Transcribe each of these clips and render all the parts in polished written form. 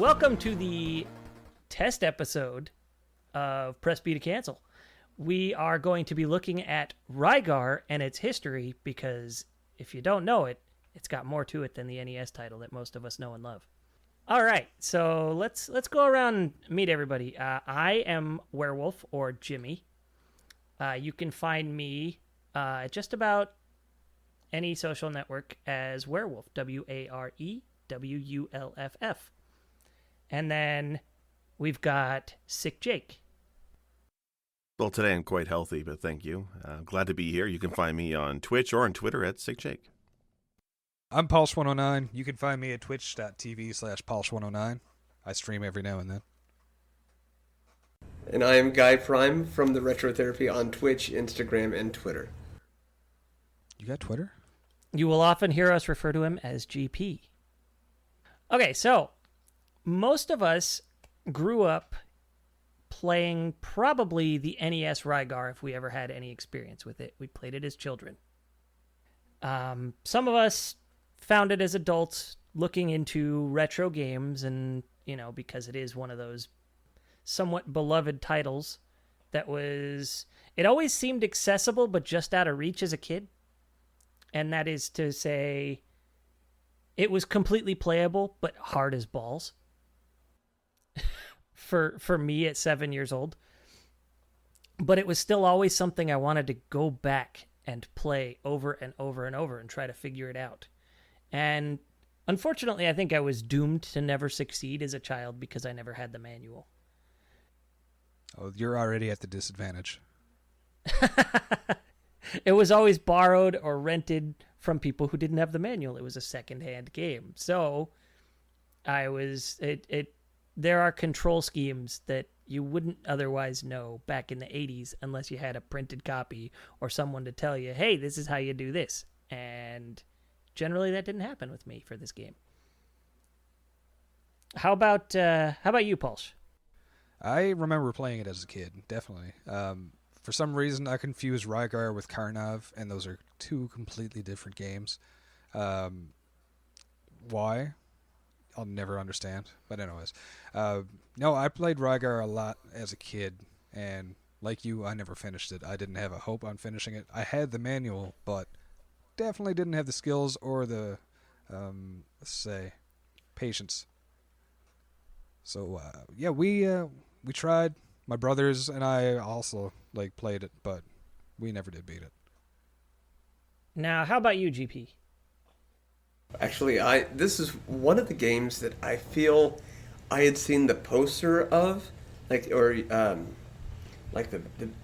welcome to the test episode of Press B to Cancel. We are going to be looking at Rygar and its history because if you don't know it, it's got more to it than the NES title that most of us know and love. All right, so let's go around and meet everybody. I am WareWulff, or Jimmy. You can find me at just about any social network as WareWulff, WareWullff. And then we've got Sick Jake. Well, today I'm quite healthy, but thank you. Glad to be here. You can find me on Twitch or on Twitter at Sick Jake. I'm Pulse109. You can find me at twitch.tv/Pulse109. I stream every now and then. And I am Guy Prime from the Retro Therapy on Twitch, Instagram, and Twitter. You got Twitter? You will often hear us refer to him as GP. Okay, so most of us grew up playing probably the NES Rygar if we ever had any experience with it. We played it as children. Some of us found it as adults looking into retro games and, because it is one of those somewhat beloved titles that it always seemed accessible but just out of reach as a kid. And that is to say, it was completely playable but hard as balls. For me at 7 years old. But it was still always something I wanted to go back and play over and over and over and try to figure it out. And unfortunately, I think I was doomed to never succeed as a child because I never had the manual. Oh, you're already at the disadvantage. It was always borrowed or rented from people who didn't have the manual. It was a secondhand game. So there are control schemes that you wouldn't otherwise know back in the 80s unless you had a printed copy or someone to tell you, hey, this is how you do this. And generally that didn't happen with me for this game. How about you, Pulse? I remember playing it as a kid, definitely. For some reason, I confused Rygar with Karnov, and those are two completely different games. Why? I'll never understand. But anyways, no, I played Rygar a lot as a kid, and like you, I never finished it. I didn't have a hope on finishing it. I had the manual, but definitely didn't have the skills or the, patience. So, yeah, we tried. My brothers and I also played it, but we never did beat it. Now, how about you, GP? Actually, this is one of the games that I feel I had seen the poster of, the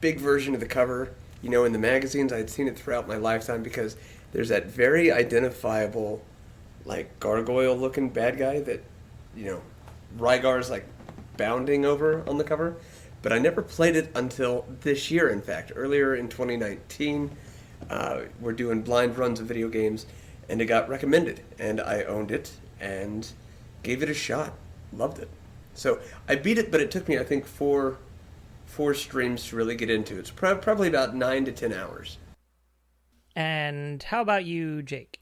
big version of the cover, in the magazines. I had seen it throughout my lifetime because there's that very identifiable, gargoyle-looking bad guy that, Rygar's bounding over on the cover. But I never played it until this year, in fact. Earlier in 2019, we're doing blind runs of video games, and it got recommended, and I owned it and gave it a shot. Loved it. So I beat it, but it took me, I think, four streams to really get into it. It's probably about 9 to 10 hours. And how about you, Jake?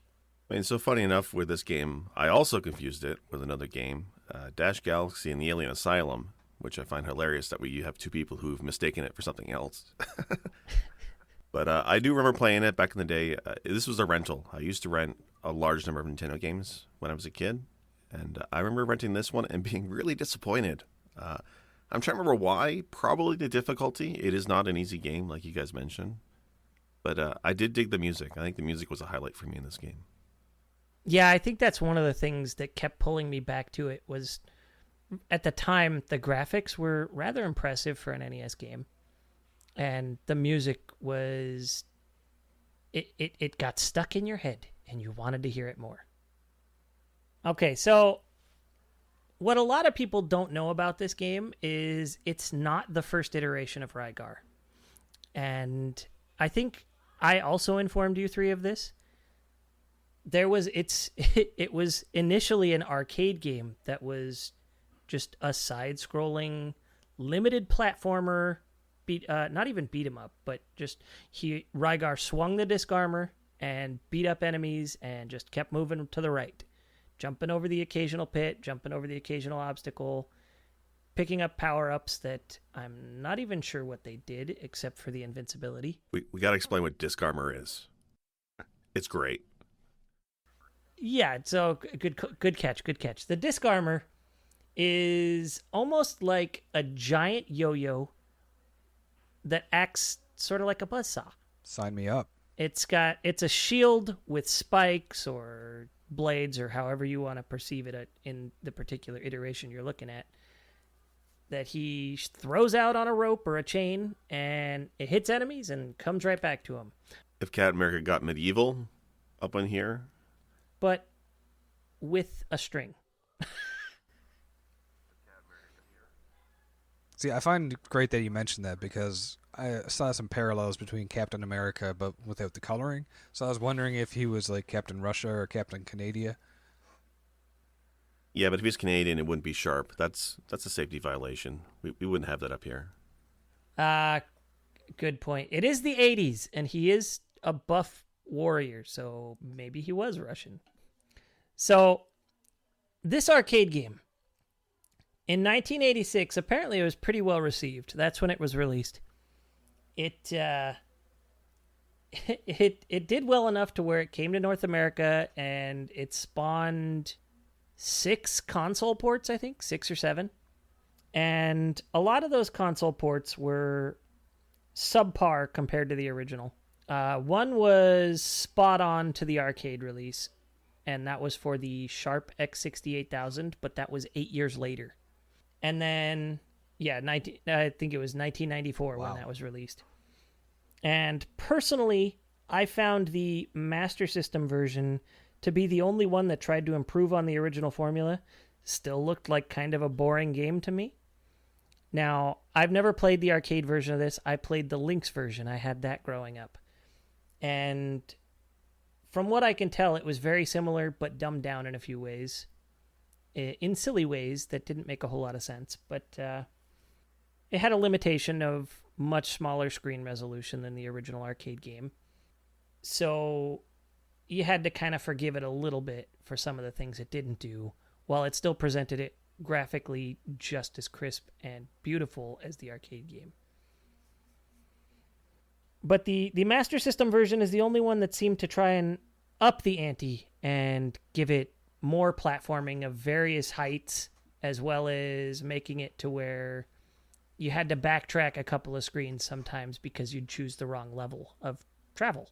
So funny enough, with this game, I also confused it with another game, Dash Galaxy and the Alien Asylum, which I find hilarious that you have two people who've mistaken it for something else. But I do remember playing it back in the day. This was a rental. I used to rent a large number of Nintendo games when I was a kid. And I remember renting this one and being really disappointed. I'm trying to remember why. Probably the difficulty. It is not an easy game, like you guys mentioned. But I did dig the music. I think the music was a highlight for me in this game. Yeah, I think that's one of the things that kept pulling me back to it was, at the time, the graphics were rather impressive for an NES game. And the music was, it got stuck in your head and you wanted to hear it more. Okay, so what a lot of people don't know about this game is it's not the first iteration of Rygar. And I think I also informed you three of this. It was initially an arcade game that was just a side-scrolling, limited platformer, not even beat 'em up, but just Rygar swung the disc armor and beat up enemies and just kept moving to the right jumping over the occasional pit, jumping over the occasional obstacle, picking up power-ups that I'm not even sure what they did except for the invincibility. We got to explain what disc armor is. It's great. Yeah, so good catch. The disc armor is almost like a giant yo-yo that acts sort of like a buzzsaw. Sign me up. It's a shield with spikes or blades or however you want to perceive it in the particular iteration you're looking at, that he throws out on a rope or a chain, and it hits enemies and comes right back to him. If Captain America got medieval up on here. But with a string. See, I find it great that you mentioned that because I saw some parallels between Captain America but without the coloring. So I was wondering if he was like Captain Russia or Captain Canada. Yeah, but if he's Canadian, it wouldn't be sharp. That's a safety violation. We wouldn't have that up here. Good point. It is the 80s, and he is a buff warrior, so maybe he was Russian. So, this arcade game, in 1986, apparently it was pretty well received. That's when it was released. It did well enough to where it came to North America, and it spawned 6 console ports, I think, 6 or 7. And a lot of those console ports were subpar compared to the original. One was spot on to the arcade release, and that was for the Sharp X68000, but that was 8 years later. And then, yeah, I think it was 1994 when that was released. And personally, I found the Master System version to be the only one that tried to improve on the original formula. Still looked like kind of a boring game to me. Now, I've never played the arcade version of this. I played the Lynx version. I had that growing up. And from what I can tell, it was very similar, but dumbed down in a few ways. In silly ways that didn't make a whole lot of sense. But it had a limitation of much smaller screen resolution than the original arcade game. So you had to kind of forgive it a little bit for some of the things it didn't do, while it still presented it graphically just as crisp and beautiful as the arcade game. But the Master System version is the only one that seemed to try and up the ante and give it more platforming of various heights, as well as making it to where you had to backtrack a couple of screens sometimes because you'd choose the wrong level of travel.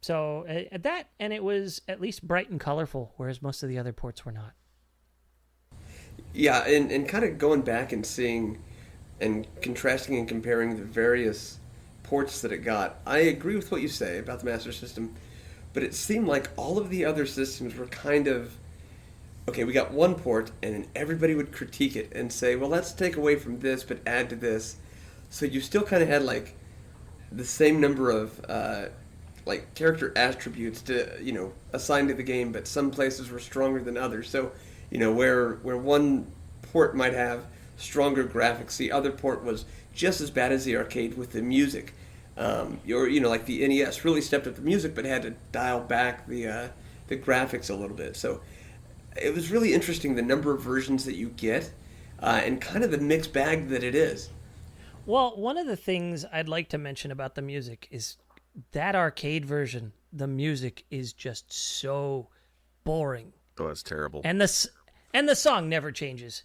So that, and it was at least bright and colorful, whereas most of the other ports were not. Yeah, and kind of going back and seeing and contrasting and comparing the various ports that it got, I agree with what you say about the Master System, but it seemed like all of the other systems were kind of, okay, we got one port, and then everybody would critique it and say, well, let's take away from this, but add to this. So you still kind of had, like, the same number of, like, character attributes to, assigned to the game, but some places were stronger than others. So, where one port might have stronger graphics, the other port was just as bad as the arcade with the music. Like the NES really stepped up the music, but had to dial back the graphics a little bit. So it was really interesting, the number of versions that you get, and kind of the mixed bag that it is. Well, one of the things I'd like to mention about the music is that arcade version, the music is just so boring. Oh, that's terrible. And the song never changes.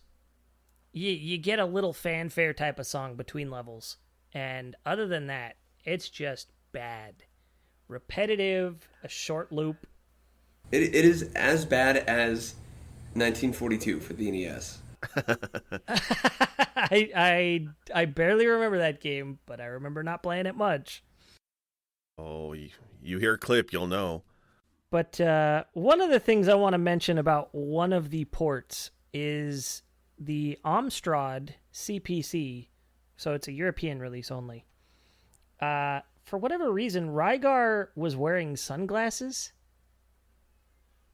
You get a little fanfare type of song between levels, and other than that, it's just bad. Repetitive, a short loop. It is as bad as 1942 for the NES. I barely remember that game, but I remember not playing it much. Oh, you hear a clip, you'll know. But one of the things I want to mention about one of the ports is the Amstrad CPC, so it's a European release only. For whatever reason, Rygar was wearing sunglasses.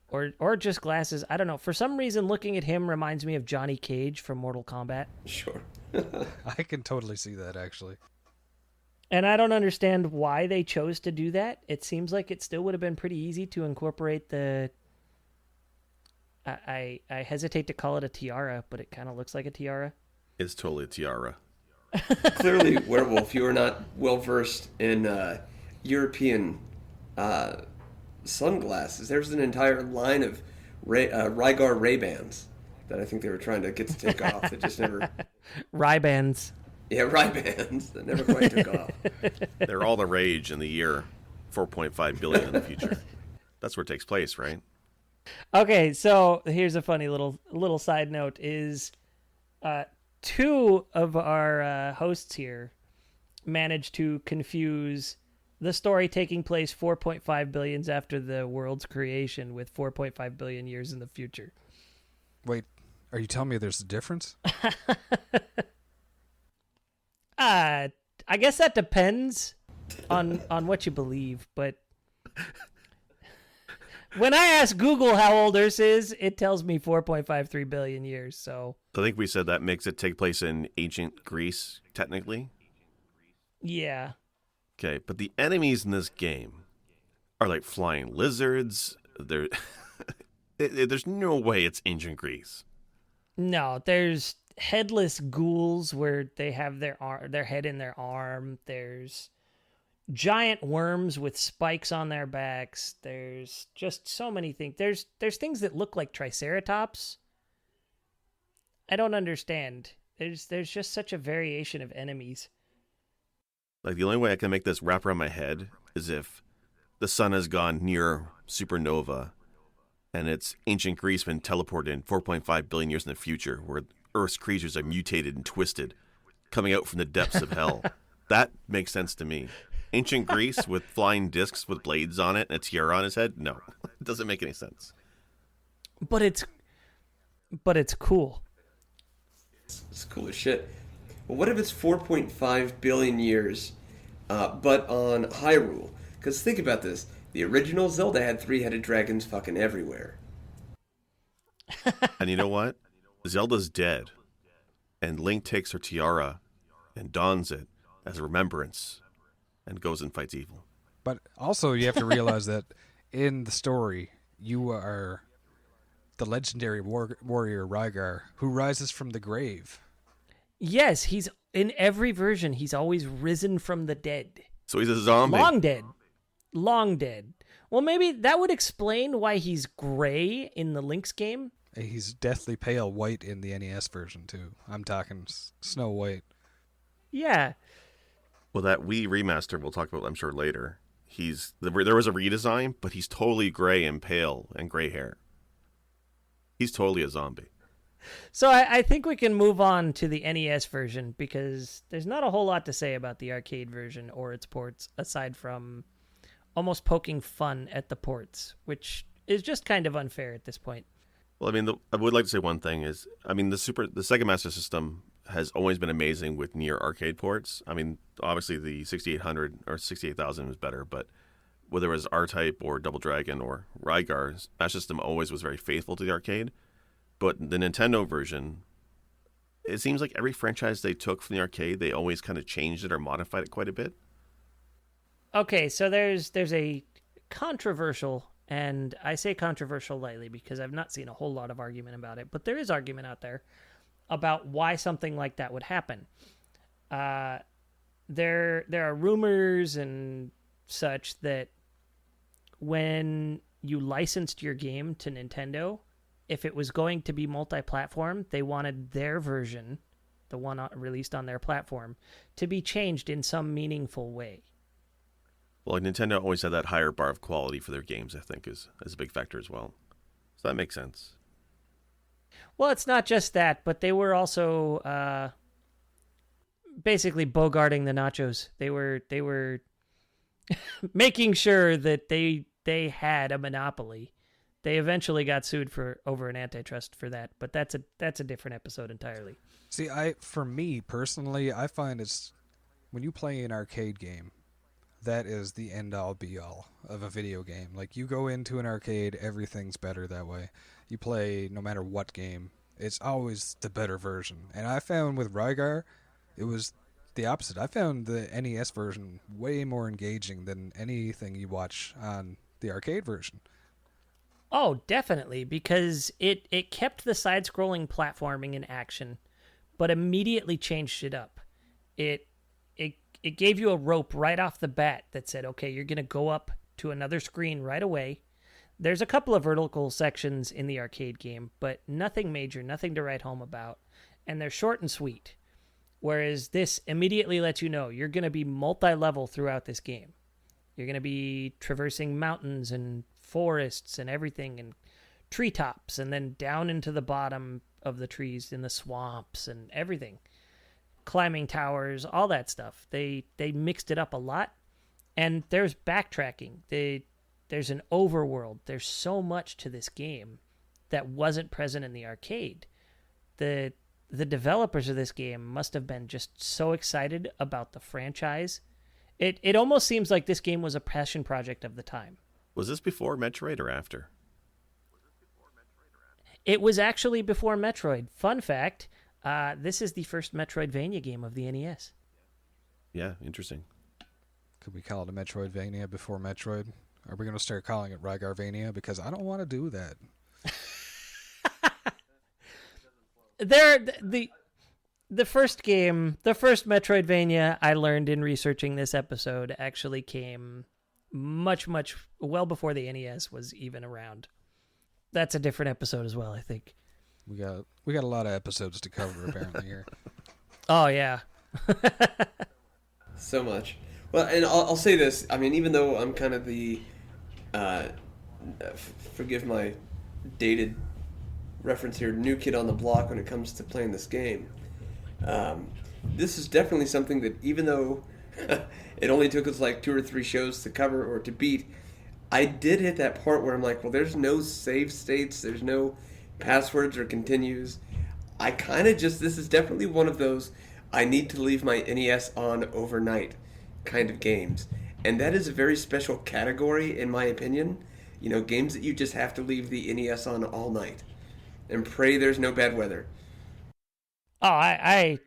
Or just glasses. I don't know. For some reason, looking at him reminds me of Johnny Cage from Mortal Kombat. Sure. I can totally see that, actually. And I don't understand why they chose to do that. It seems like it still would have been pretty easy to incorporate the I hesitate to call it a tiara, but it kind of looks like a tiara. It's totally a tiara. Clearly, WareWulff, you are not well versed in European sunglasses. There's an entire line of Rygar Ray-Bans that I think they were trying to get to take off that just never... Ray-Bans. Yeah, Ray-Bans that never quite took off. They're all the rage in the year 4.5 billion in the future. That's where it takes place, right? Okay, so here's a funny little side note is two of our hosts here managed to confuse the story taking place 4.5 billions after the world's creation with 4.5 billion years in the future. Wait, are you telling me there's a difference? I guess that depends on what you believe, but when I ask Google how old Earth is, it tells me 4.53 billion years. So I think we said that makes it take place in ancient Greece, technically. yeah. Okay, but the enemies in this game are like flying lizards. There's no way it's ancient Greece. No, there's headless ghouls where they have their head in their arm. There's giant worms with spikes on their backs. There's just so many things. There's things that look like triceratops. I don't understand. There's just such a variation of enemies. Like, the only way I can make this wrap around my head is if the sun has gone near supernova and it's ancient Greece been teleported in 4.5 billion years in the future where Earth's creatures are mutated and twisted, coming out from the depths of hell. That makes sense to me. Ancient Greece with flying discs with blades on it and a tiara on his head? No, it doesn't make any sense. But it's cool. It's cool as shit. Well, what if it's 4.5 billion years, but on Hyrule? Because think about this. The original Zelda had three-headed dragons fucking everywhere. And you know what? Zelda's dead. And Link takes her tiara and dons it as a remembrance and goes and fights evil. But also you have to realize that in the story, you are the legendary warrior Rygar who rises from the grave. Yes, he's in every version. He's always risen from the dead. So he's a zombie. Long dead. Well, maybe that would explain why he's gray in the Link's game. He's deathly pale white in the NES version, too. I'm talking Snow White. Yeah. Well, that Wii remaster we'll talk about, I'm sure, later. There was a redesign, but he's totally gray and pale and gray hair. He's totally a zombie. So I think we can move on to the NES version because there's not a whole lot to say about the arcade version or its ports aside from almost poking fun at the ports, which is just kind of unfair at this point. Well, I mean, I would like to say one thing is, I mean, the Sega Master System has always been amazing with near arcade ports. I mean, obviously the 6800 or 68,000 was better, but whether it was R-Type or Double Dragon or Rygar, Master System always was very faithful to the arcade. But the Nintendo version, it seems like every franchise they took from the arcade, they always kind of changed it or modified it quite a bit. Okay, so there's a controversial, and I say controversial lightly because I've not seen a whole lot of argument about it, but there is argument out there about why something like that would happen. There are rumors and such that when you licensed your game to Nintendo, if it was going to be multi-platform, they wanted their version, the one released on their platform, to be changed in some meaningful way. Well, like Nintendo always had that higher bar of quality for their games, I think, is a big factor as well. So that makes sense. Well, it's not just that, but they were also basically bogarting the nachos. They were making sure that they had a monopoly. They eventually got sued over an antitrust for that, but that's a different episode entirely. See, for me personally, I find it's when you play an arcade game, that is the end-all be-all of a video game. Like, you go into an arcade, everything's better that way. You play no matter what game, it's always the better version. And I found with Rygar, it was the opposite. I found the NES version way more engaging than anything you watch on the arcade version. Oh, definitely, because it kept the side-scrolling platforming in action, but immediately changed it up. It it gave you a rope right off the bat that said, okay, you're going to go up to another screen right away. There's a couple of vertical sections in the arcade game, but nothing major, nothing to write home about. And they're short and sweet. Whereas this immediately lets you know you're going to be multi-level throughout this game. You're going to be traversing mountains and forests and everything and treetops and then down into the bottom of the trees in the swamps and everything. Climbing towers, all that stuff. They mixed it up a lot. And there's backtracking. There's an overworld. There's so much to this game that wasn't present in the arcade. The developers of this game must have been just so excited about the franchise. It almost seems like this game was a passion project of the time. Was this before Metroid or after? It was actually before Metroid. Fun fact, this is the first Metroidvania game of the NES. Yeah, interesting. Could we call it a Metroidvania before Metroid? Are we going to start calling it Rygarvania? Because I don't want to do that. The first game, the first Metroidvania I learned in researching this episode actually came much well before the NES was even around. That's a different episode as well, I think. We got a lot of episodes to cover apparently here. Oh yeah. So much. Well, and I'll say this. I mean, even though I'm kind of the, forgive my dated reference here, new kid on the block when it comes to playing this game, this is definitely something that even though it only took us like 2 or 3 shows to cover or to beat, I did hit that part where I'm like, well, there's no save states, there's no passwords or continues. I kind of just, this is definitely one of those I need to leave my NES on overnight kind of games. And that is a very special category, in my opinion. You know, games that you just have to leave the NES on all night and pray there's no bad weather. Oh, I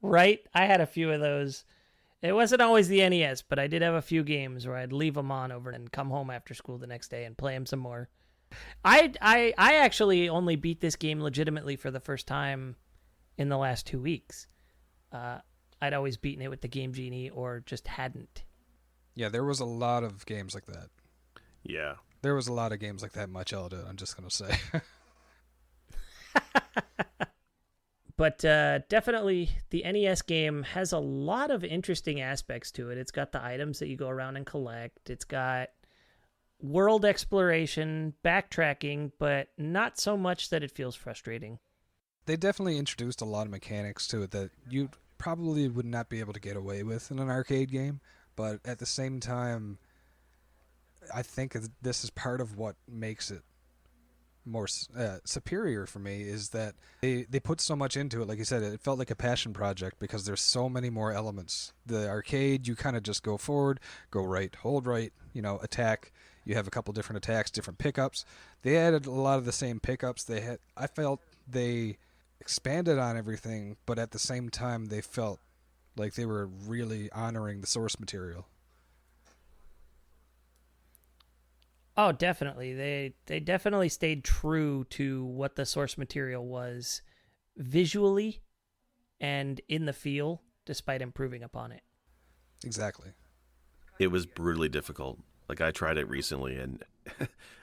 right? I had a few of those. It wasn't always the NES, but I did have a few games where I'd leave them on over and come home after school the next day and play them some more. I actually only beat this game legitimately for the first time in the last 2 weeks. I'd always beaten it with the Game Genie or just hadn't. Yeah, there was a lot of games like that. Yeah. There was a lot of games like that in my childhood, I'm just going to say. But definitely the NES game has a lot of interesting aspects to it. It's got the items that you go around and collect. It's got world exploration, backtracking, but not so much that it feels frustrating. They definitely introduced a lot of mechanics to it that you probably would not be able to get away with in an arcade game. But at the same time, I think this is part of what makes it more superior for me, is that they put so much into it. Like you said, it felt like a passion project because there's so many more elements. The arcade, you kind of just go forward, go right, hold right, attack. You have a couple different attacks, different pickups. They added a lot of the same pickups. I felt they expanded on everything, but at the same time they felt like they were really honoring the source material. Oh, definitely. They definitely stayed true to what the source material was visually and in the feel, despite improving upon it. Exactly. It was brutally difficult. Like, I tried it recently, and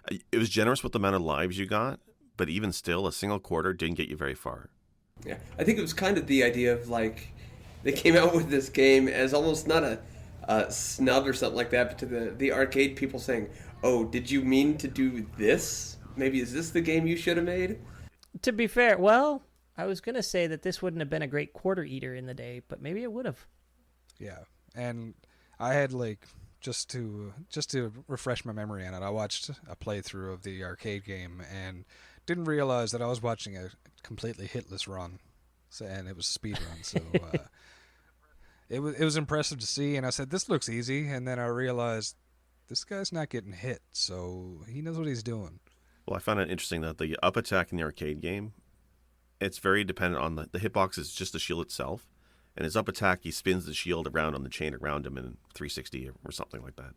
it was generous with the amount of lives you got, but even still, a single quarter didn't get you very far. Yeah, I think it was kind of the idea of, like, they came out with this game as almost not a snub or something like that, but to the arcade people saying, oh, did you mean to do this? Maybe is this the game you should have made? To be fair, well, I was going to say that this wouldn't have been a great quarter eater in the day, but maybe it would have. Yeah, and I had, like, just to refresh my memory on it, I watched a playthrough of the arcade game and didn't realize that I was watching a completely hitless run, and it was a speed run. So it was impressive to see, and I said, this looks easy, and then I realized this guy's not getting hit, so he knows what he's doing. Well, I found it interesting that the up attack in the arcade game, it's very dependent on the hitbox is just the shield itself. And his up attack, he spins the shield around on the chain around him in 360 or something like that.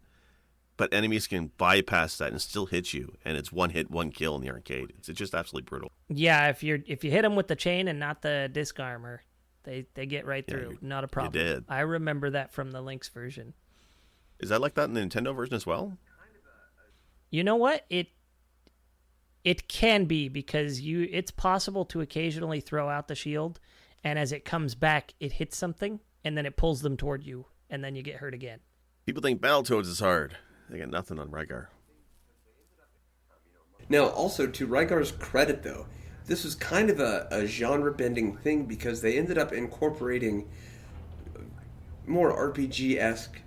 but enemies can bypass that and still hit you, and it's one hit, one kill in the arcade. It's just absolutely brutal. Yeah, if you hit them with the chain and not the disc armor, they get right through. Not a problem. You did. I remember that from the Lynx version. Is that like that in the Nintendo version as well? You know what? It can be, because it's possible to occasionally throw out the shield, and as it comes back, it hits something, and then it pulls them toward you, and then you get hurt again. People think Battletoads is hard. They got nothing on Rygar. Now, also, to Rygar's credit, though, this was kind of a genre-bending thing, because they ended up incorporating more RPG-esque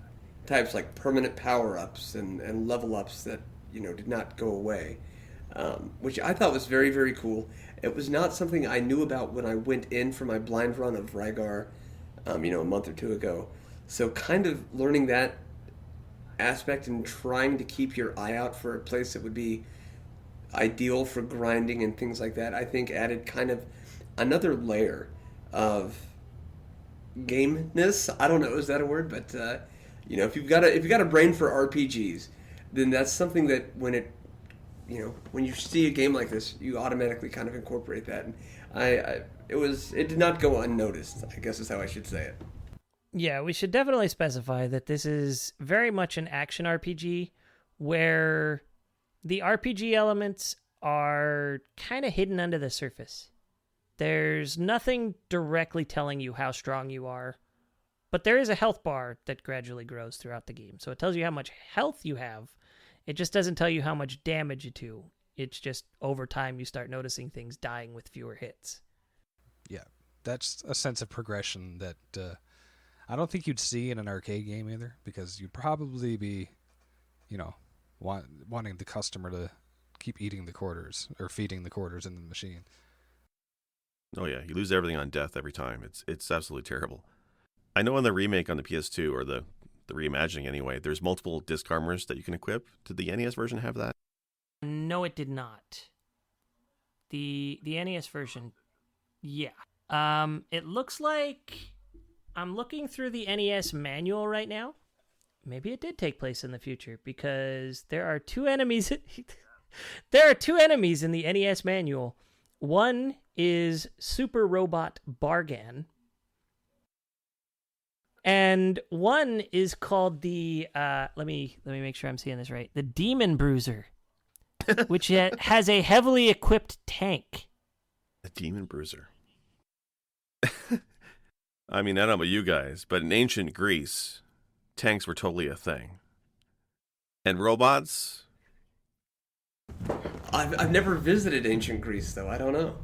types, like permanent power-ups and level-ups that, did not go away, which I thought was very, very cool. It was not something I knew about when I went in for my blind run of Rygar, a month or two ago. So kind of learning that aspect and trying to keep your eye out for a place that would be ideal for grinding and things like that, I think added kind of another layer of gameness. I don't know, is that a word? But if you've got a brain for RPGs, then that's something that when you see a game like this, you automatically kind of incorporate that. And it did not go unnoticed, I guess is how I should say it. Yeah, we should definitely specify that this is very much an action RPG where the RPG elements are kind of hidden under the surface. There's nothing directly telling you how strong you are, but there is a health bar that gradually grows throughout the game. So it tells you how much health you have. It just doesn't tell you how much damage you do. It's just over time you start noticing things dying with fewer hits. Yeah, that's a sense of progression that I don't think you'd see in an arcade game either, because you'd probably be, wanting the customer to keep eating the quarters or feeding the quarters in the machine. Oh yeah, you lose everything on death every time. It's absolutely terrible. I know on the remake on the PS2, or the reimagining anyway, there's multiple disc armors that you can equip. Did the NES version have that? No, it did not. The NES version, yeah. It looks like I'm looking through the NES manual right now. Maybe it did take place in the future, because there are two enemies. There are two enemies in the NES manual. One is Super Robot Bargan, and one is called the let me make sure I'm seeing this right. The Demon Bruiser, which has a heavily equipped tank. The Demon Bruiser. I mean, I don't know about you guys, but in ancient Greece, tanks were totally a thing. And robots? I've never visited ancient Greece, though. I don't know.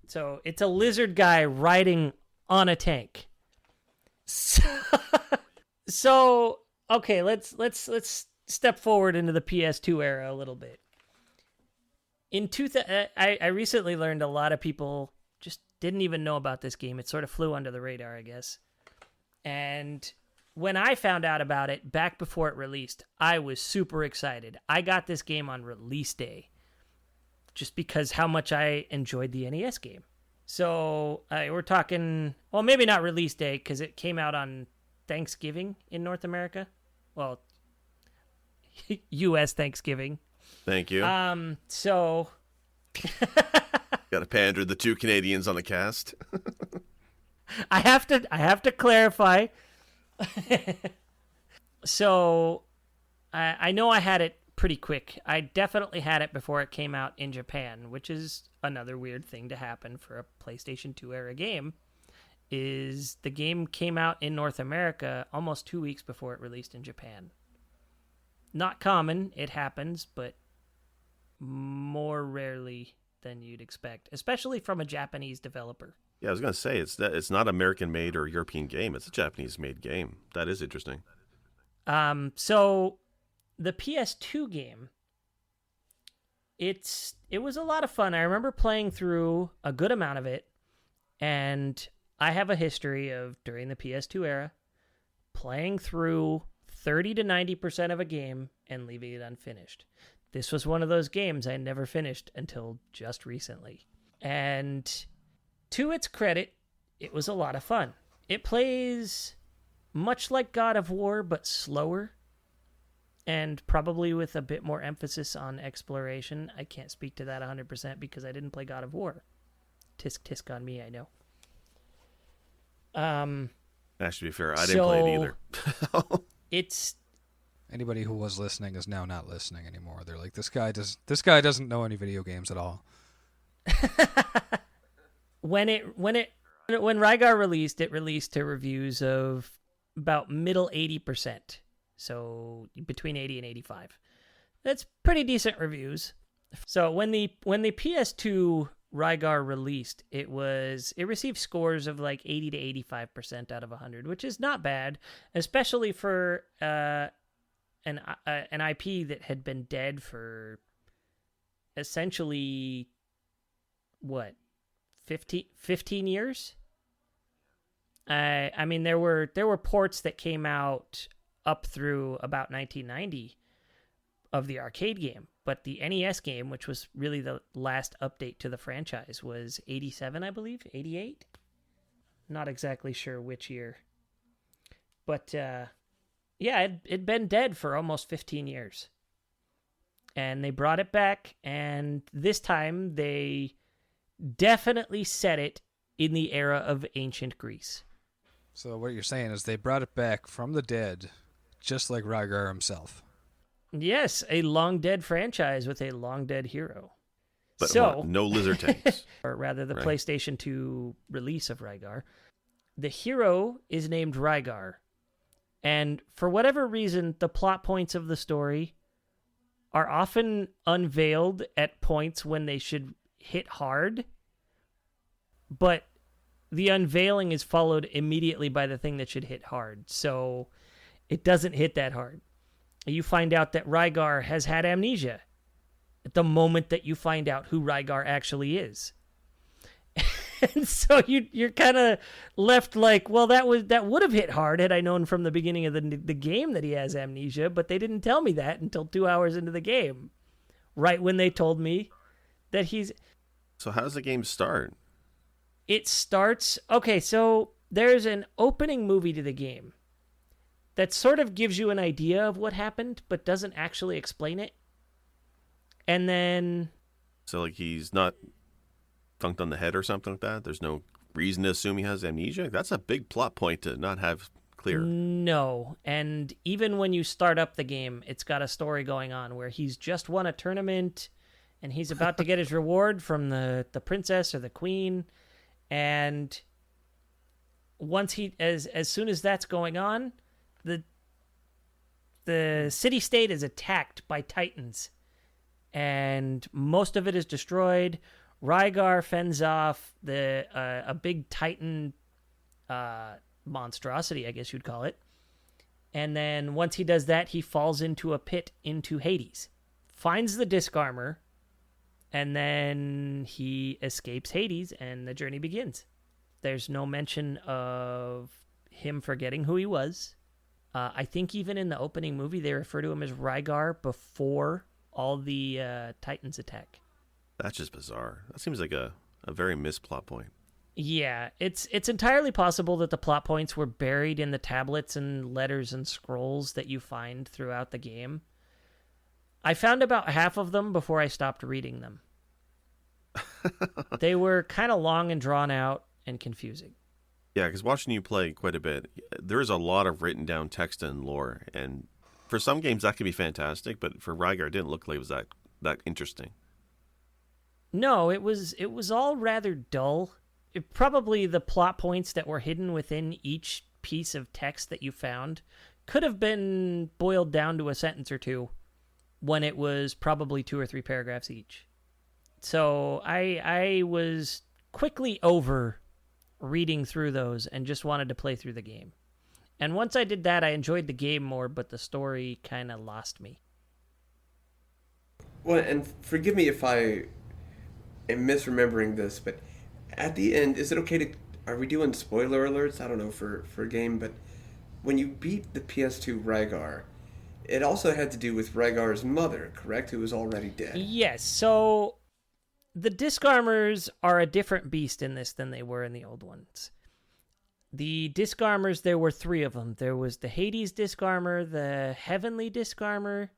So it's a lizard guy riding on a tank. So okay, let's step forward into the PS2 era a little bit. I recently learned a lot of people just didn't even know about this game. It sort of flew under the radar, I guess. And when I found out about it back before it released, I was super excited. I got this game on release day just because how much I enjoyed the NES game. So we're talking, well, maybe not release day because it came out on Thanksgiving in North America. Well, U.S. Thanksgiving. Thank you. So... Got to pander the two Canadians on the cast. I have to clarify. So, I know I had it pretty quick. I definitely had it before it came out in Japan, which is another weird thing to happen for a PlayStation 2 era game. Is the game came out in North America almost 2 weeks before it released in Japan. Not common, it happens, but more rarely than you'd expect, especially from a Japanese developer. Yeah, I was going to say, it's not American-made or European game. It's a Japanese-made game. That is interesting. So the PS2 game, it was a lot of fun. I remember playing through a good amount of it, and I have a history of, during the PS2 era, playing through 30 to 90% of a game and leaving it unfinished. This was one of those games I never finished until just recently. And to its credit, it was a lot of fun. It plays much like God of War, but slower. and probably with a bit more emphasis on exploration. I can't speak to that 100% because I didn't play God of War. Tisk tisk on me, I know. Actually, to be fair, I didn't play it either. It's Anybody who was listening is now not listening anymore. They're like, this guy doesn't know any video games at all. when Rygar released, it released to reviews of about middle 80%. So between 80 and 85. That's pretty decent reviews. So when the PS2 Rygar released, it received scores of like 80 to 85% out of 100, which is not bad, especially for an IP that had been dead for essentially what 15 years. I mean there were ports that came out up through about 1990 of the arcade game, but the NES game, which was really the last update to the franchise, was 87, I believe, 88. Not exactly sure which year, but yeah, it'd been dead for almost 15 years. And they brought it back, and this time they definitely set it in the era of ancient Greece. So what you're saying is they brought it back from the dead, just like Rygar himself. Yes, a long-dead franchise with a long-dead hero. But so, no lizard tanks. Or rather, the Right. PlayStation 2 release of Rygar. The hero is named Rygar. And for whatever reason, the plot points of the story are often unveiled at points when they should hit hard. But the unveiling is followed immediately by the thing that should hit hard. So it doesn't hit that hard. You find out that Rygar has had amnesia at the moment that you find out who Rygar actually is. And so you're kind of left like, well, that would have hit hard had I known from the beginning of the game that he has amnesia, but they didn't tell me that until 2 hours into the game, right when they told me that he's... So how does the game start? It starts... Okay, so there's an opening movie to the game that sort of gives you an idea of what happened, but doesn't actually explain it. And then... So, like, he's not thunked on the head or something like that? There's no reason to assume he has amnesia? That's a big plot point to not have clear. No. And even when you start up the game, it's got a story going on where he's just won a tournament and he's about to get his reward from the princess or the queen. And once as soon as that's going on, the city-state is attacked by titans. And most of it is destroyed. Rygar fends off a big titan monstrosity, I guess you'd call it. And then once he does that, he falls into a pit into Hades. Finds the disc armor, and then he escapes Hades, and the journey begins. There's no mention of him forgetting who he was. I think even in the opening movie, they refer to him as Rygar before all the Titans attack. That's just bizarre. That seems like a very missed plot point. Yeah, it's entirely possible that the plot points were buried in the tablets and letters and scrolls that you find throughout the game. I found about half of them before I stopped reading them. They were kind of long and drawn out and confusing. Yeah, because watching you play quite a bit, there is a lot of written down text and lore. And for some games, that could be fantastic. But for Rygar, it didn't look like it was that interesting. No, it was all rather dull. Probably the plot points that were hidden within each piece of text that you found could have been boiled down to a sentence or two when it was probably 2 or 3 paragraphs each. So I was quickly over reading through those and just wanted to play through the game. And once I did that, I enjoyed the game more, but the story kind of lost me. Well, and forgive me if I am misremembering this, but at the end, is it okay to... Are we doing spoiler alerts? I don't know for a game, but when you beat the PS2 Rygar, it also had to do with Rygar's mother, correct? Who was already dead. Yes, so the disc armors are a different beast in this than they were in the old ones. The disc armors, there were 3 of them. There was the Hades disc armor, the Heavenly disc armor,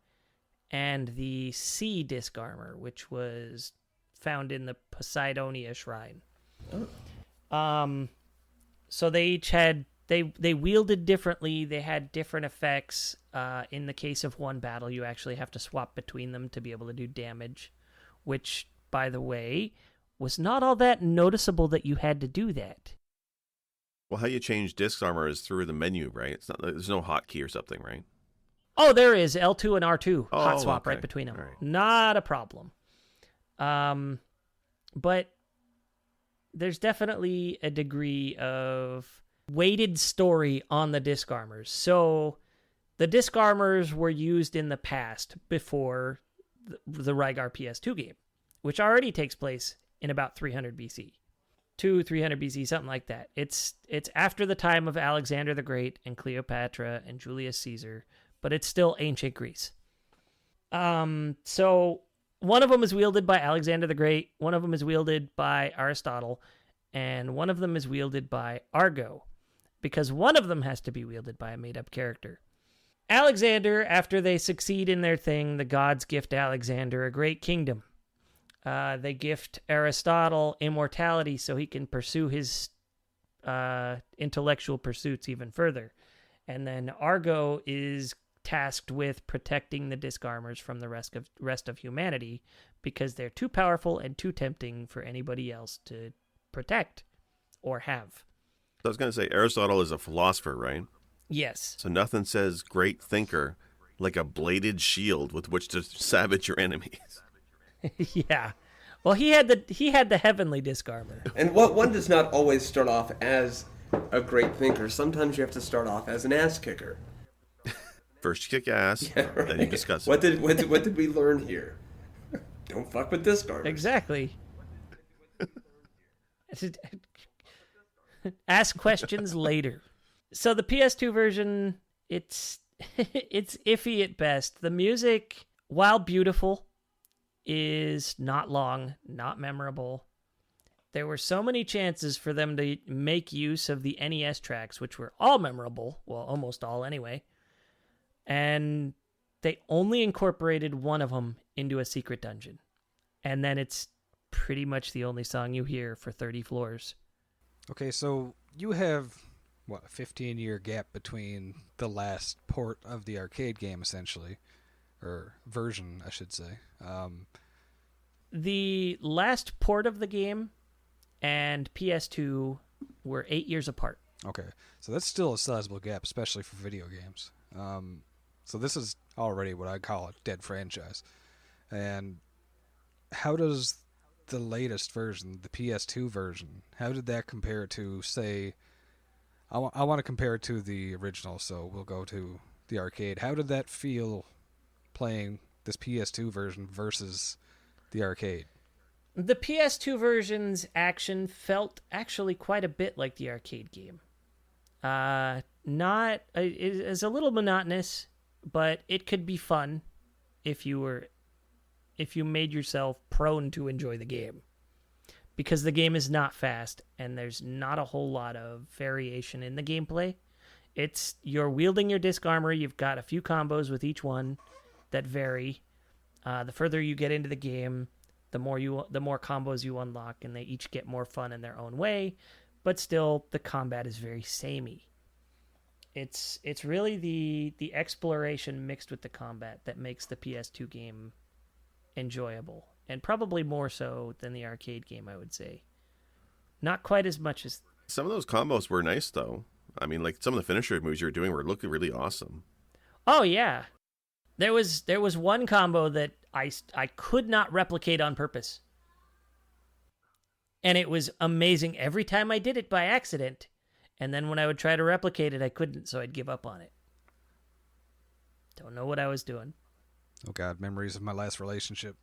and the Sea disc armor, which was found in the Poseidonia Shrine. So they each had they wielded differently. They had different effects. In the case of one battle, you actually have to swap between them to be able to do damage, which, by the way, was not all that noticeable that you had to do that. Well, how you change disc armor is through the menu, right? It's not. There's no hotkey or something, right? Oh, there is L2 and R2 hot swap okay. right between them. Right. Not a problem. But there's definitely a degree of weighted story on the disc armors. So the disc armors were used in the past before the Rygar PS2 game, which already takes place in about 300 BC. 300 BC, something like that. It's after the time of Alexander the Great and Cleopatra and Julius Caesar, but it's still ancient Greece. So one of them is wielded by Alexander the Great, one of them is wielded by Aristotle, and one of them is wielded by Argo, because one of them has to be wielded by a made-up character. Alexander, after they succeed in their thing, the gods gift Alexander a great kingdom. They gift Aristotle immortality so he can pursue his intellectual pursuits even further. And then Argo is tasked with protecting the disc armors from the rest of humanity because they're too powerful and too tempting for anybody else to protect or have. So I was going to say, Aristotle is a philosopher, right? Yes. So nothing says great thinker like a bladed shield with which to savage your enemies. Yeah. Well, he had the heavenly disc armor. And what one does not always start off as a great thinker. Sometimes you have to start off as an ass kicker. First you kick ass, Yeah, right. then you discuss What it. did we learn here? Don't fuck with disc armor. Exactly. Ask questions later. So the PS2 version, it's iffy at best. The music, while beautiful, is not long, not memorable. There were so many chances for them to make use of the NES tracks, which were all memorable, well, almost all anyway, and they only incorporated one of them into a secret dungeon. And then it's pretty much the only song you hear for 30 floors. Okay, so you have, a 15-year gap between the last port of the arcade game, essentially. Or version, I should say. The last port of the game and PS2 were 8 years apart. Okay, so that's still a sizable gap, especially for video games. So this is already what I call a dead franchise. And how does the latest version, the PS2 version, how did that compare to, say, I want to compare it to the original, so we'll go to the arcade. How did that feel playing this PS2 version versus the arcade? The PS2 version's action felt actually quite a bit like the arcade game. It is a little monotonous, but it could be fun if you made yourself prone to enjoy the game. Because the game is not fast, and there's not a whole lot of variation in the gameplay. You're wielding your disc armor, you've got a few combos with each one that vary. The further you get into the game, the more combos you unlock, and they each get more fun in their own way. But still, the combat is very samey. It's really the exploration mixed with the combat that makes the PS2 game enjoyable, and probably more so than the arcade game, I would say. Not quite as much as... Some of those combos were nice, though. I mean, like, some of the finisher moves you were doing were looking really awesome. Oh, yeah. There was one combo that I could not replicate on purpose. And it was amazing every time I did it by accident. And then when I would try to replicate it, I couldn't, so I'd give up on it. Don't know what I was doing. Oh God, memories of my last relationship.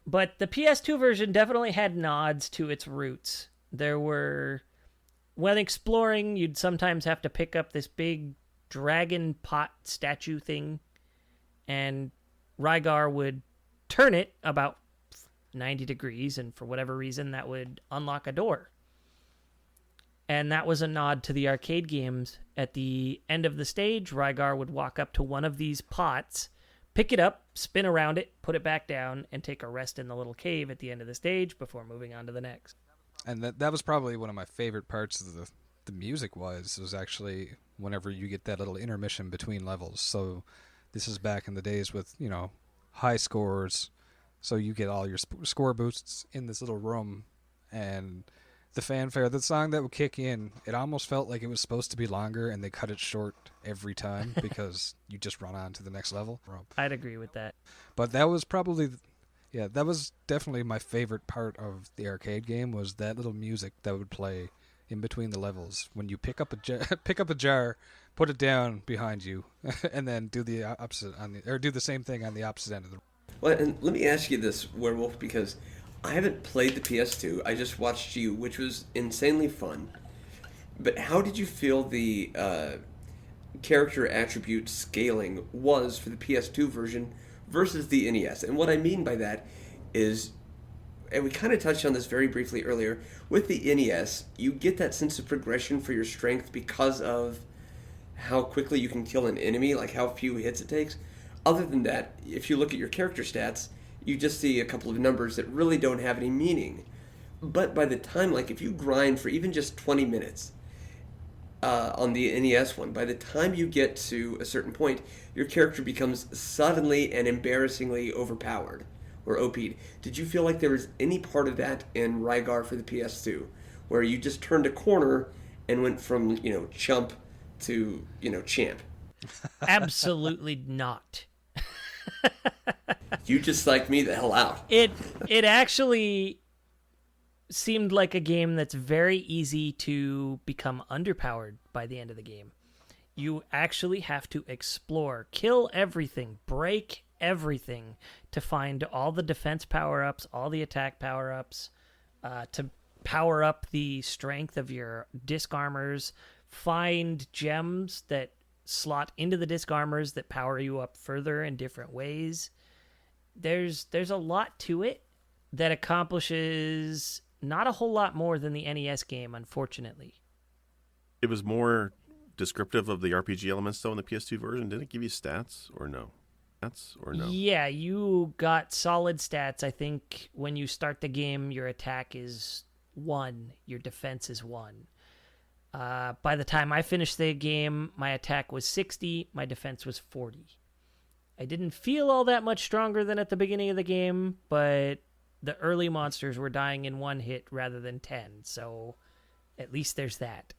But the PS2 version definitely had nods to its roots. When exploring, you'd sometimes have to pick up this big dragon pot statue thing, and Rygar would turn it about 90 degrees, and for whatever reason, that would unlock a door. And that was a nod to the arcade games. At the end of the stage, Rygar would walk up to one of these pots, pick it up, spin around it, put it back down, and take a rest in the little cave at the end of the stage before moving on to the next. And that was probably one of my favorite parts of the music was actually whenever you get that little intermission between levels. So this is back in the days with, high scores. So you get all your score boosts in this little room, and the fanfare, the song that would kick in, it almost felt like it was supposed to be longer, and they cut it short every time because you just run on to the next level. I'd agree with that. But that was probably, that was definitely my favorite part of the arcade game, was that little music that would play in between the levels when you pick up a jar, put it down behind you, and then do the opposite do the same thing on the opposite end of the room. Well, and let me ask you this, WareWulff, because I haven't played the PS2. I just watched you, which was insanely fun. But how did you feel the character attribute scaling was for the PS2 version versus the NES? And what I mean by that is, and we kind of touched on this very briefly earlier, with the NES, you get that sense of progression for your strength because of how quickly you can kill an enemy, like how few hits it takes. Other than that, if you look at your character stats, you just see a couple of numbers that really don't have any meaning. But by the time, like if you grind for even just 20 minutes on the NES one, by the time you get to a certain point, your character becomes suddenly and embarrassingly overpowered or OP'd. Did you feel like there was any part of that in Rygar for the PS2, where you just turned a corner and went from, chump to, champ? Absolutely not. You just psyched me the hell out. It actually seemed like a game that's very easy to become underpowered by the end of the game. You actually have to explore, kill everything, break everything to find all the defense power-ups, all the attack power-ups, to power up the strength of your disc armors, find gems that slot into the disc armors that power you up further in different ways. There's a lot to it that accomplishes not a whole lot more than the NES game, unfortunately. It was more descriptive of the RPG elements, though, in the PS2 version. Did it give you stats or no? Yeah, you got solid stats. I think when you start the game, your attack is 1, your defense is 1. By the time I finished the game, my attack was 60, my defense was 40. I didn't feel all that much stronger than at the beginning of the game, but the early monsters were dying in 1 hit rather than 10, so at least there's that.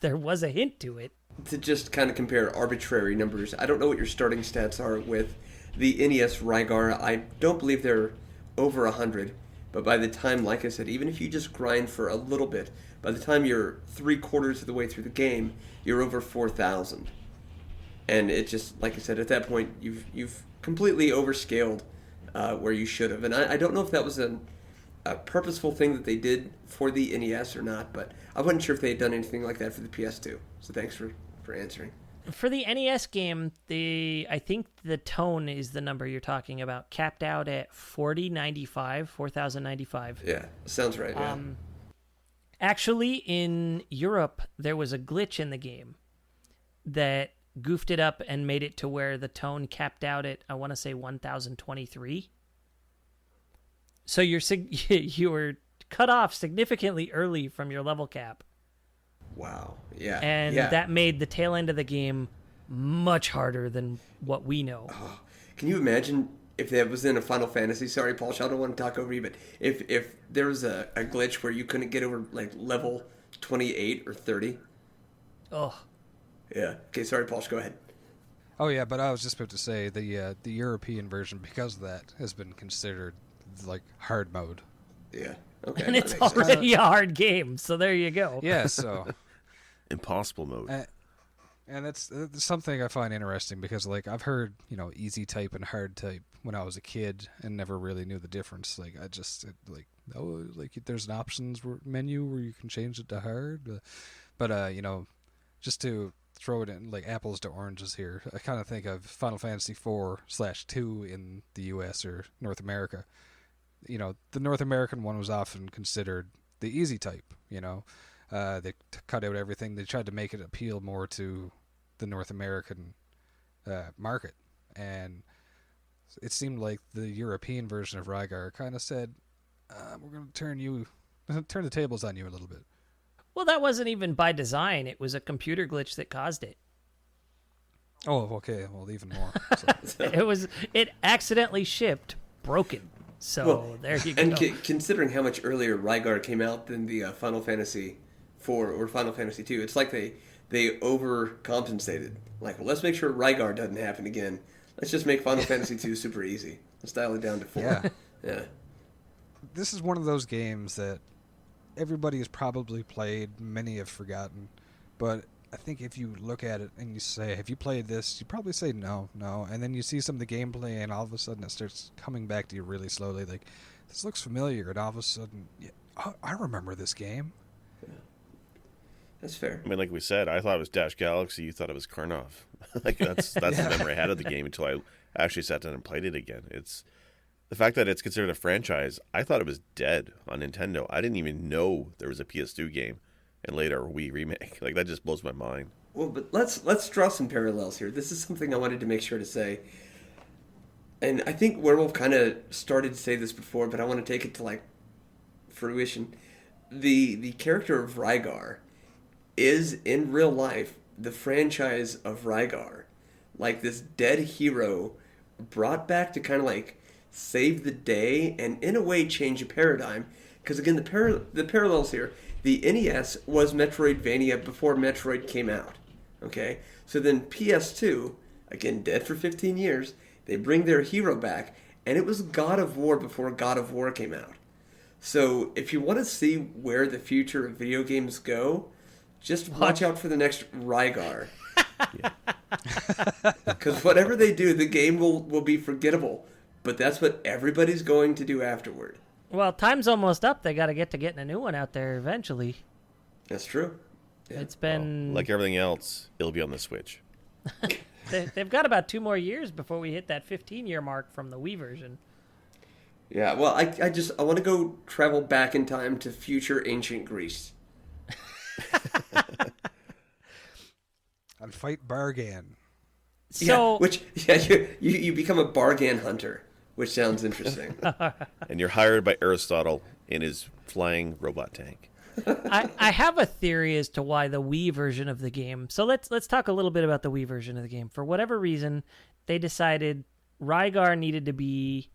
There was a hint to it. To just kind of compare arbitrary numbers, I don't know what your starting stats are with the NES Rygar. I don't believe they're over 100, but by the time, like I said, even if you just grind for a little bit, by the time you're 3/4 of the way through the game, you're over 4,000. And it just, like I said, at that point, you've completely overscaled where you should have. And I don't know if that was a purposeful thing that they did for the NES or not, but I wasn't sure if they had done anything like that for the PS2. So thanks for answering. For the NES game, I think the tone is the number you're talking about, capped out at 4,095. Yeah, sounds right. Yeah. Actually, in Europe, there was a glitch in the game that goofed it up and made it to where the tone capped out at, I want to say, 1,023. So you were cut off significantly early from your level cap. Wow. Yeah. And that made the tail end of the game much harder than what we know. Oh, can you imagine if that was in a Final Fantasy? Sorry, Paul, I don't want to talk over you, but if there was a glitch where you couldn't get over like level 28 or 30. Oh. Yeah. Okay, sorry, Paul, go ahead. Oh yeah, but I was just about to say the European version, because of that, has been considered like hard mode. Yeah. Okay. And it's already a hard game, so there you go. Yeah, so impossible mode. And that's something I find interesting, because like I've heard, easy type and hard type when I was a kid and never really knew the difference. Like there's an options menu where you can change it to hard, but just to throw it in like apples to oranges here, I kind of think of Final Fantasy 4/2 in the US or North America. The North American one was often considered the easy type, They cut out everything. They tried to make it appeal more to the North American market, and it seemed like the European version of Rygar kind of said, "We're going to turn the tables on you a little bit." Well, that wasn't even by design. It was a computer glitch that caused it. Oh, okay. Well, even more. So. It accidentally shipped broken. So there you go. And considering how much earlier Rygar came out than the Final Fantasy IV or Final Fantasy II, it's like they overcompensated. Like, well, let's make sure Rygar doesn't happen again. Let's just make Final Fantasy II super easy. Let's dial it down to 4. Yeah. Yeah. This is one of those games that everybody has probably played, many have forgotten, but I think if you look at it and you say, have you played this? You probably say no. And then you see some of the gameplay and all of a sudden it starts coming back to you really slowly. Like, this looks familiar. And all of a sudden, yeah, I remember this game. Yeah. That's fair. I mean, like we said, I thought it was Dash Galaxy. You thought it was Karnov. Like, that's the memory I had of the game until I actually sat down and played it again. It's the fact that it's considered a franchise. I thought it was dead on Nintendo. I didn't even know there was a PS2 game. And later a Wii remake. Like, that just blows my mind. Well, but let's draw some parallels here. This is something I wanted to make sure to say. And I think WareWulff kind of started to say this before, but I want to take it to, like, fruition. The character of Rygar is, in real life, the franchise of Rygar. Like, this dead hero brought back to kind of, like, save the day and, in a way, change a paradigm. Because, again, the parallels here... The NES was Metroidvania before Metroid came out, okay? So then PS2, again, dead for 15 years, they bring their hero back, and it was God of War before God of War came out. So if you want to see where the future of video games go, just watch out for the next Rygar. Because whatever they do, the game will be forgettable, but that's what everybody's going to do afterward. Well, time's almost up. They got to getting a new one out there eventually. That's true. Yeah. It's been... Like everything else, it'll be on the Switch. They've got about 2 more years before we hit that 15-year mark from the Wii version. Yeah, well, I want to go travel back in time to future ancient Greece. And fight Bargan. So, You become a Bargan hunter. Which sounds interesting. And you're hired by Aristotle in his flying robot tank. I have a theory as to why the Wii version of the game. So let's talk a little bit about the Wii version of the game. For whatever reason, they decided Rygar needed to be,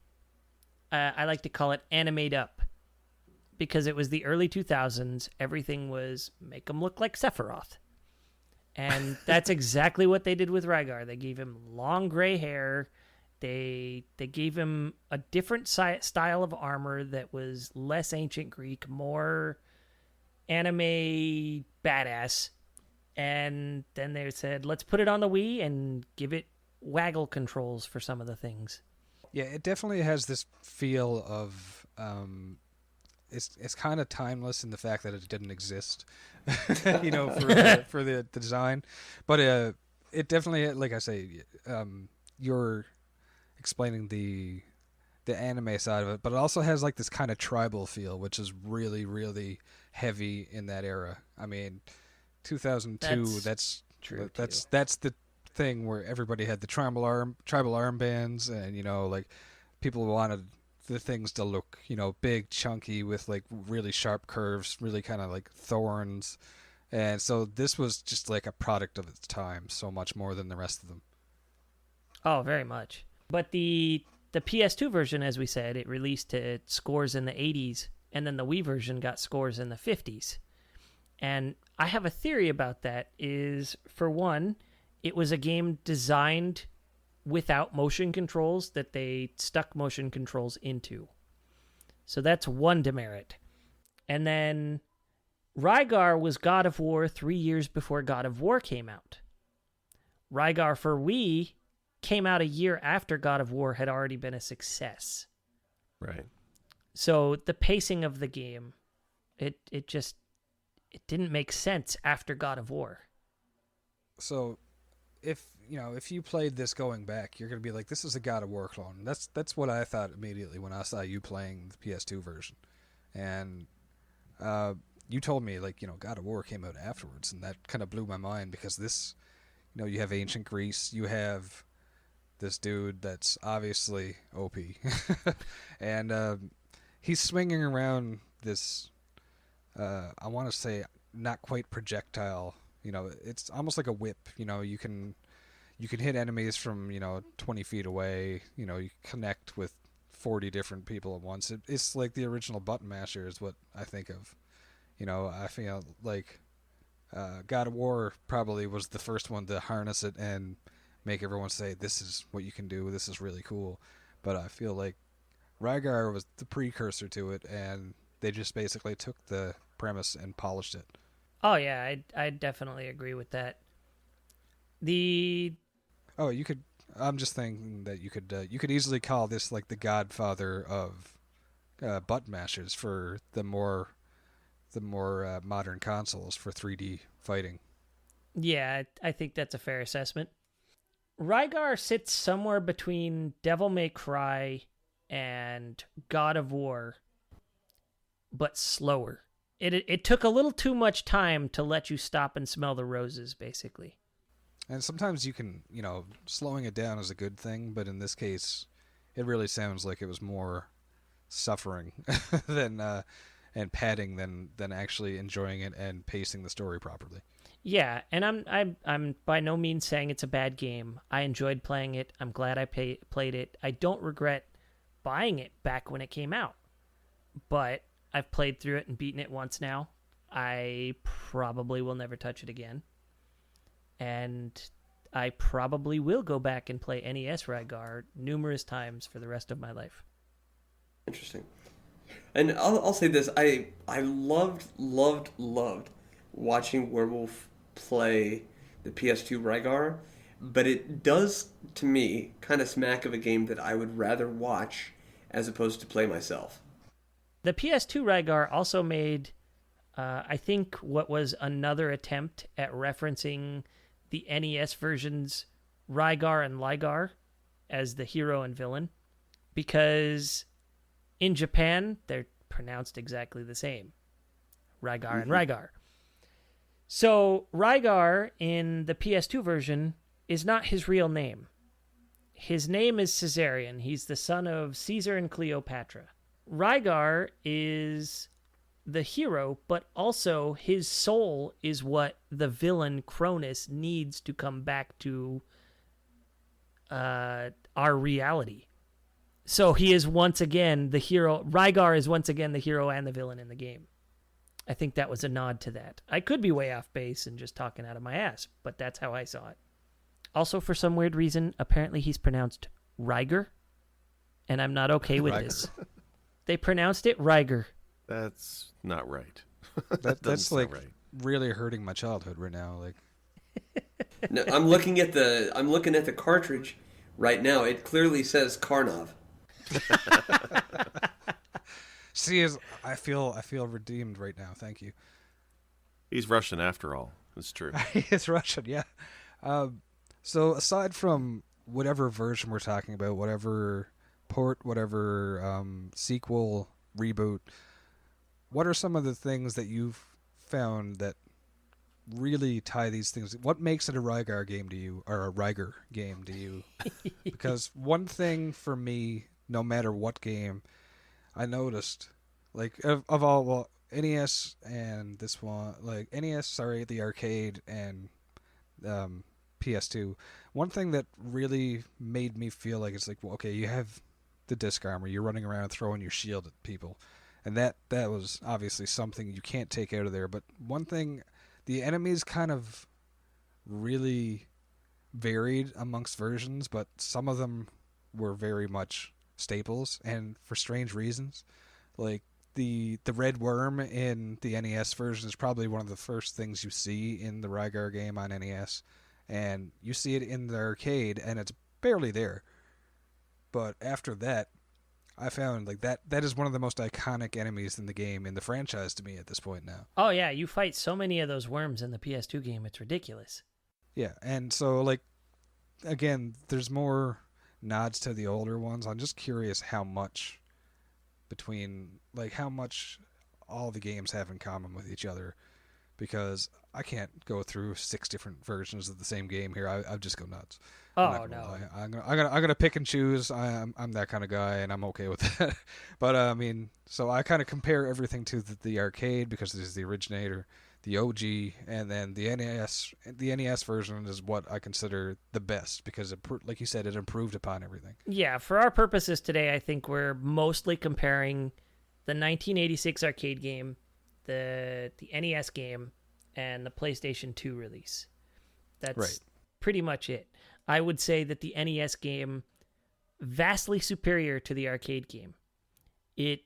I like to call it animate up, because it was the early 2000s. Everything was make him look like Sephiroth. And that's exactly what they did with Rygar. They gave him long gray hair. They gave him a different style of armor that was less ancient Greek, more anime badass. And then they said, let's put it on the Wii and give it waggle controls for some of the things. Yeah, it definitely has this feel of it's kind of timeless in the fact that it didn't exist, you know, for the design. But it definitely, like I say, you're explaining the anime side of it, but it also has like this kind of tribal feel, which is really, really heavy in that era. I mean, 2002. That's true. That's the thing where everybody had the tribal armbands, and you know, like people wanted the things to look, you know, big, chunky, with like really sharp curves, really kind of like thorns, and so this was just like a product of its time, so much more than the rest of them. Oh, very much. But the PS2 version, as we said, it released to scores in the 80s, and then the Wii version got scores in the 50s. And I have a theory about that is, for one, it was a game designed without motion controls that they stuck motion controls into. So that's one demerit. And then Rygar was God of War 3 years before God of War came out. Rygar for Wii came out a year after God of War had already been a success. Right. So the pacing of the game, it didn't make sense after God of War. So if you played this going back, you're going to be like, this is a God of War clone. That's what I thought immediately when I saw you playing the PS2 version. And you told me, like, God of War came out afterwards, and that kind of blew my mind because this, you have ancient Greece, you have this dude that's obviously OP, and he's swinging around this, I want to say, not quite projectile. It's almost like a whip. You can hit enemies from 20 feet away. You connect with 40 different people at once. It's like the original button masher is what I think of. I feel like God of War probably was the first one to harness it and make everyone say, this is what you can do, this is really cool. But I feel like Rygar was the precursor to it, and they just basically took the premise and polished it. Oh yeah, I definitely agree with that. I'm just thinking that you could easily call this like the godfather of button mashers for the more modern consoles for 3D fighting. Yeah, I think that's a fair assessment. Rygar sits somewhere between Devil May Cry and God of War, but slower. It took a little too much time to let you stop and smell the roses, basically. And sometimes you can, slowing it down is a good thing, but in this case, it really sounds like it was more suffering than and padding than actually enjoying it and pacing the story properly. Yeah, and I'm by no means saying it's a bad game. I enjoyed playing it. I'm glad I played it. I don't regret buying it back when it came out. But I've played through it and beaten it once now. I probably will never touch it again. And I probably will go back and play NES Rygar numerous times for the rest of my life. Interesting. And I'll say this: I loved watching WareWulff play the PS2 Rygar, but it does to me kind of smack of a game that I would rather watch as opposed to play myself. The PS2 Rygar also made, I think, what was another attempt at referencing the NES versions Rygar and Lygar as the hero and villain, because in Japan they're pronounced exactly the same, Rygar and Rygar. So Rygar in the PS2 version is not his real name. His name is Caesarion. He's the son of Caesar and Cleopatra. Rygar is the hero, but also his soul is what the villain Cronus needs to come back to our reality. So he is once again the hero. Rygar is once again the hero and the villain in the game. I think that was a nod to that. I could be way off base and just talking out of my ass, but that's how I saw it. Also, for some weird reason, apparently he's pronounced Ryger, and I'm not okay with this. They pronounced it Ryger. That's not right. That's like right. Really hurting my childhood right now. Like, no, I'm looking at the cartridge right now. It clearly says Karnov. See, I feel redeemed right now. Thank you. He's Russian after all. It's true. It's Russian, yeah. So aside from whatever version we're talking about, whatever port, whatever sequel, reboot, what are some of the things that you've found that really tie these things? What makes it a Rygar game to you, or a Ryger game to you? Because one thing for me, no matter what game, I noticed, like, of all, well, NES and this one, like, the arcade, and PS2, one thing that really made me feel like it's like, well, okay, you have the disc armor, you're running around throwing your shield at people, and that was obviously something you can't take out of there, but one thing, the enemies kind of really varied amongst versions, but some of them were very much staples, and for strange reasons. Like the red worm in the NES version is probably one of the first things you see in the Rygar game on NES, and you see it in the arcade and it's barely there. But after that, I found like that is one of the most iconic enemies in the game, in the franchise, to me at this point now. Oh yeah, you fight so many of those worms in the PS2 game, it's ridiculous. Yeah, and so, like, again, there's more nods to the older ones. I'm just curious how much all the games have in common with each other, because I can't go through 6 different versions of the same game here. I'd just go nuts. Oh no. Lie. I'm gonna pick and choose. I'm that kind of guy, and I'm okay with that. But I mean, so I kind of compare everything to the arcade, because this is the originator, the OG, and then the NES. The NES version is what I consider the best, because it, like you said, it improved upon everything. Yeah, for our purposes today, I think we're mostly comparing the 1986 arcade game, the NES game, and the PlayStation 2 release. That's right. Pretty much it. I would say that the NES game vastly superior to the arcade game. It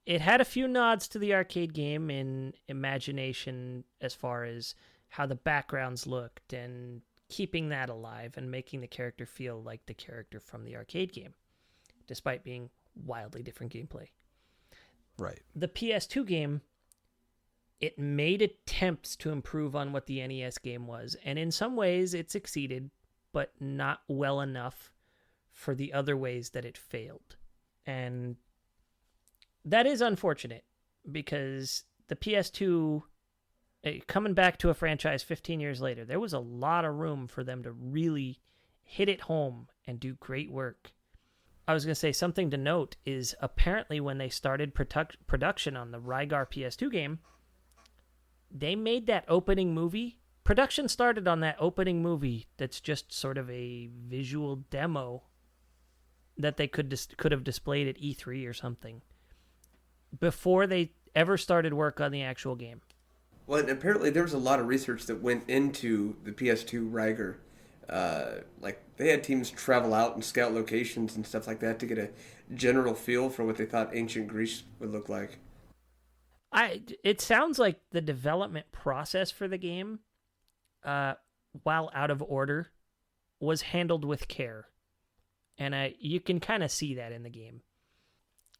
had a few nods to the arcade game in imagination, as far as how the backgrounds looked and keeping that alive and making the character feel like the character from the arcade game, despite being wildly different gameplay. Right. The PS2 game, it made attempts to improve on what the NES game was, and in some ways it succeeded, but not well enough for the other ways that it failed. And that is unfortunate, because the PS2, coming back to a franchise 15 years later, there was a lot of room for them to really hit it home and do great work. I was going to say, something to note is, apparently when they started production on the Rygar PS2 game, they made that opening movie. Production started on that opening movie that's just sort of a visual demo that they could have displayed at E3 or something, before they ever started work on the actual game. Well, and apparently there was a lot of research that went into the PS2 Ryger. Like, they had teams travel out and scout locations and stuff like that to get a general feel for what they thought ancient Greece would look like. It sounds like the development process for the game, while out of order, was handled with care. And you can kind of see that in the game.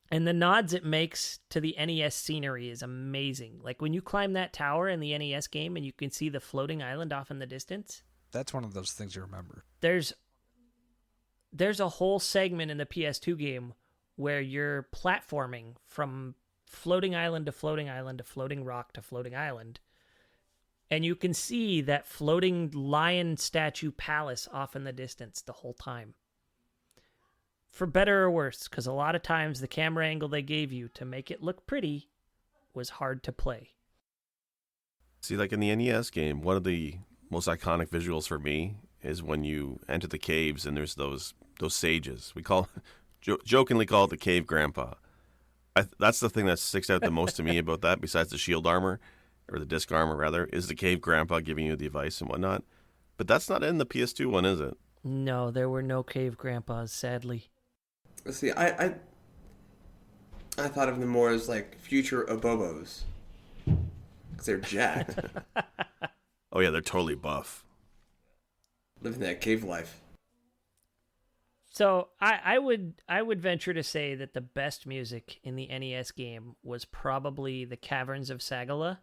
And the nods it makes to the NES scenery is amazing. Like, when you climb that tower in the NES game and you can see the floating island off in the distance. That's one of those things you remember. There's a whole segment in the PS2 game where you're platforming from floating island to floating island to floating rock to floating island. And you can see that floating lion statue palace off in the distance the whole time. For better or worse, because a lot of times the camera angle they gave you to make it look pretty was hard to play. See, like in the NES game, one of the most iconic visuals for me is when you enter the caves and there's those sages. We jokingly call it the cave grandpa. That's the thing that sticks out the most to me about that, besides the shield armor, or the disc armor rather, is the cave grandpa giving you the advice and whatnot. But that's not in the PS2 one, is it? No, there were no cave grandpas, sadly. Let's see, I thought of them more as like future Obobos, because they're jacked. Oh yeah, they're totally buff. Living that cave life. So I would venture to say that the best music in the NES game was probably the Caverns of Sagala.